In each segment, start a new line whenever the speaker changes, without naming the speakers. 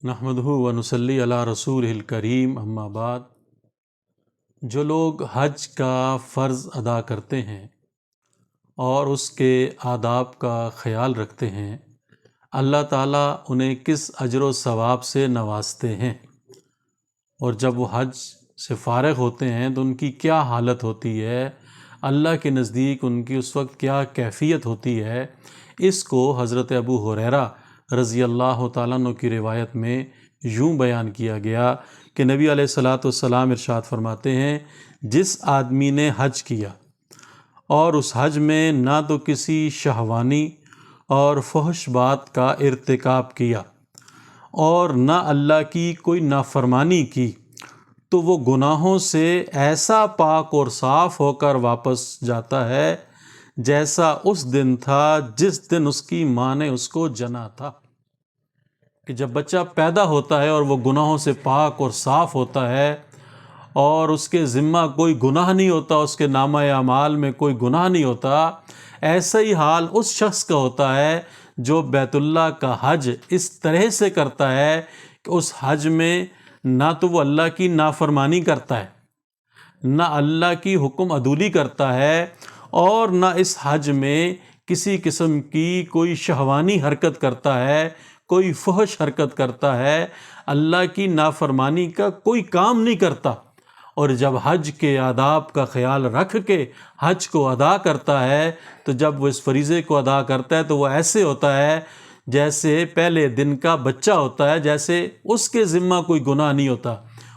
نحمدہ و نصلی علی رسولہ الکریم، اما بعد۔ جو لوگ حج کا فرض ادا کرتے ہیں اور اس کے آداب کا خیال رکھتے ہیں، اللہ تعالیٰ انہیں کس اجر و ثواب سے نوازتے ہیں، اور جب وہ حج سے فارغ ہوتے ہیں تو ان کی کیا حالت ہوتی ہے، اللہ کے نزدیک ان کی اس وقت کیا کیفیت ہوتی ہے، اس کو حضرت ابو ہریرہ رضی اللہ تعالیٰ عنہ کی روایت میں یوں بیان کیا گیا کہ نبی علیہ الصلاۃ والسلام ارشاد فرماتے ہیں، جس آدمی نے حج کیا اور اس حج میں نہ تو کسی شہوانی اور فحش بات کا ارتکاب کیا اور نہ اللہ کی کوئی نافرمانی کی، تو وہ گناہوں سے ایسا پاک اور صاف ہو کر واپس جاتا ہے جیسا اس دن تھا جس دن اس کی ماں نے اس کو جنا تھا۔ کہ جب بچہ پیدا ہوتا ہے اور وہ گناہوں سے پاک اور صاف ہوتا ہے اور اس کے ذمہ کوئی گناہ نہیں ہوتا، اس کے نامہ اعمال میں کوئی گناہ نہیں ہوتا، ایسا ہی حال اس شخص کا ہوتا ہے جو بیت اللہ کا حج اس طرح سے کرتا ہے کہ اس حج میں نہ تو وہ اللہ کی نافرمانی کرتا ہے، نہ اللہ کی حکم عدولی کرتا ہے، اور نہ اس حج میں کسی قسم کی کوئی شہوانی حرکت کرتا ہے، کوئی فحش حرکت کرتا ہے، اللہ کی نافرمانی کا کوئی کام نہیں کرتا۔ اور جب حج کے آداب کا خیال رکھ کے حج کو ادا کرتا ہے تو جب وہ اس فریضے کو ادا کرتا ہے تو وہ ایسے ہوتا ہے جیسے پہلے دن کا بچہ ہوتا ہے، جیسے اس کے ذمہ کوئی گناہ نہیں ہوتا،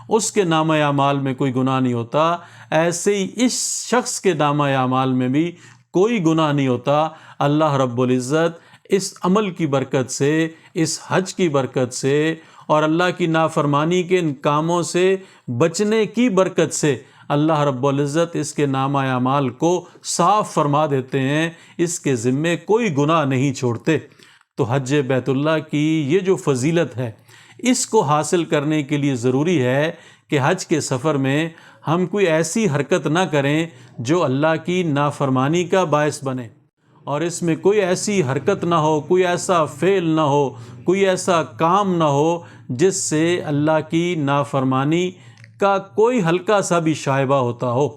اس کے نامہ اعمال میں کوئی گناہ نہیں ہوتا، ایسے ہی اس شخص کے نامہ اعمال میں بھی کوئی گناہ نہیں ہوتا۔ اللہ رب العزت اس عمل کی برکت سے، اس حج کی برکت سے اور اللہ کی نافرمانی کے ان کاموں سے بچنے کی برکت سے اللہ رب العزت اس کے نامہ اعمال کو صاف فرما دیتے ہیں، اس کے ذمے کوئی گناہ نہیں چھوڑتے۔ تو حج بیت اللہ کی یہ جو فضیلت ہے، اس کو حاصل کرنے کے لیے ضروری ہے کہ حج کے سفر میں ہم کوئی ایسی حرکت نہ کریں جو اللہ کی نافرمانی کا باعث بنے، اور اس میں کوئی ایسی حرکت نہ ہو، کوئی ایسا فعل نہ ہو، کوئی ایسا کام نہ ہو جس سے اللہ کی نافرمانی کا کوئی ہلکا سا بھی شائبہ ہوتا ہو۔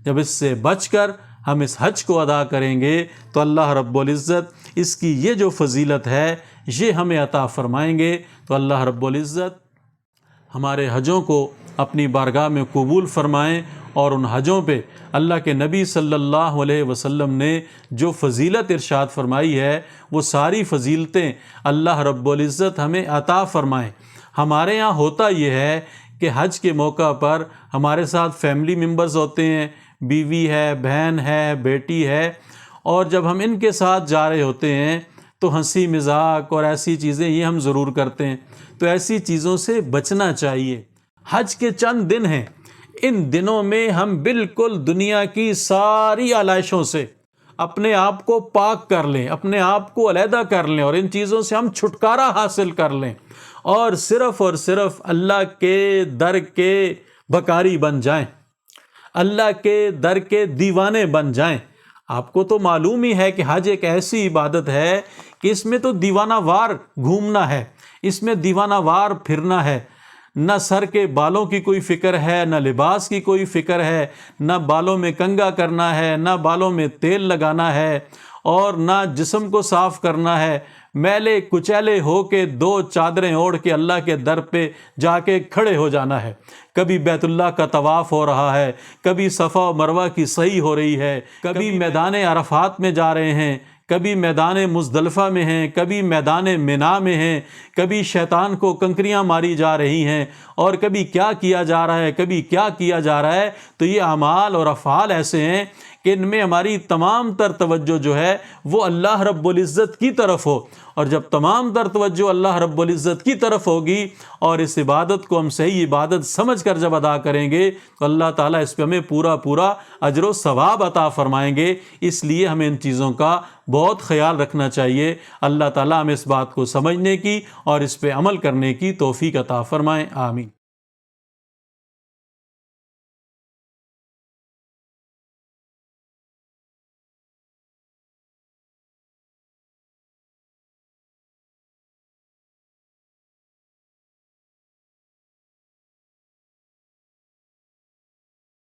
جب اس سے بچ کر ہم اس حج کو ادا کریں گے تو اللہ رب العزت اس کی یہ جو فضیلت ہے یہ ہمیں عطا فرمائیں گے۔ تو اللہ رب العزت ہمارے حجوں کو اپنی بارگاہ میں قبول فرمائیں، اور ان حجوں پہ اللہ کے نبی صلی اللہ علیہ وسلم نے جو فضیلت ارشاد فرمائی ہے وہ ساری فضیلتیں اللہ رب العزت ہمیں عطا فرمائیں۔ ہمارے یہاں ہوتا یہ ہے کہ حج کے موقع پر ہمارے ساتھ فیملی ممبرز ہوتے ہیں، بیوی ہے، بہن ہے، بیٹی ہے، اور جب ہم ان کے ساتھ جا رہے ہوتے ہیں تو ہنسی مذاق اور ایسی چیزیں یہ ہم ضرور کرتے ہیں، تو ایسی چیزوں سے بچنا چاہیے۔ حج کے چند دن ہیں، ان دنوں میں ہم بالکل دنیا کی ساری آلائشوں سے اپنے آپ کو پاک کر لیں، اپنے آپ کو علیحدہ کر لیں، اور ان چیزوں سے ہم چھٹکارا حاصل کر لیں، اور صرف اللہ کے در کے بکاری بن جائیں، اللہ کے در کے دیوانے بن جائیں۔ آپ کو تو معلوم ہی ہے کہ حج ایک ایسی عبادت ہے کہ اس میں تو دیوانہ وار گھومنا ہے، اس میں دیوانہ وار پھرنا ہے، نہ سر کے بالوں کی کوئی فکر ہے، نہ لباس کی کوئی فکر ہے، نہ بالوں میں کنگھا کرنا ہے، نہ بالوں میں تیل لگانا ہے، اور نہ جسم کو صاف کرنا ہے۔ میلے کچیلے ہو کے دو چادریں اوڑھ کے اللہ کے در پہ جا کے کھڑے ہو جانا ہے۔ کبھی بیت اللہ کا طواف ہو رہا ہے، کبھی صفا و مروہ کی سعی ہو رہی ہے، کبھی میدان عرفات میں جا رہے ہیں، کبھی میدان مزدلفہ میں ہیں، کبھی میدان منا میں ہیں، کبھی شیطان کو کنکریاں ماری جا رہی ہیں، اور کبھی کیا کیا جا رہا ہے، کبھی کیا کیا جا رہا ہے۔ تو یہ اعمال اور افعال ایسے ہیں کہ ان میں ہماری تمام تر توجہ جو ہے وہ اللہ رب العزت کی طرف ہو، اور جب تمام تر توجہ اللہ رب العزت کی طرف ہوگی اور اس عبادت کو ہم صحیح عبادت سمجھ کر جب ادا کریں گے تو اللہ تعالیٰ اس پہ ہمیں پورا اجر و ثواب عطا فرمائیں گے۔ اس لیے ہمیں ان چیزوں کا بہت خیال رکھنا چاہیے۔ اللہ تعالیٰ ہمیں اس بات کو سمجھنے کی اور اس پہ عمل کرنے کی توفیق عطا فرمائیں، آمین۔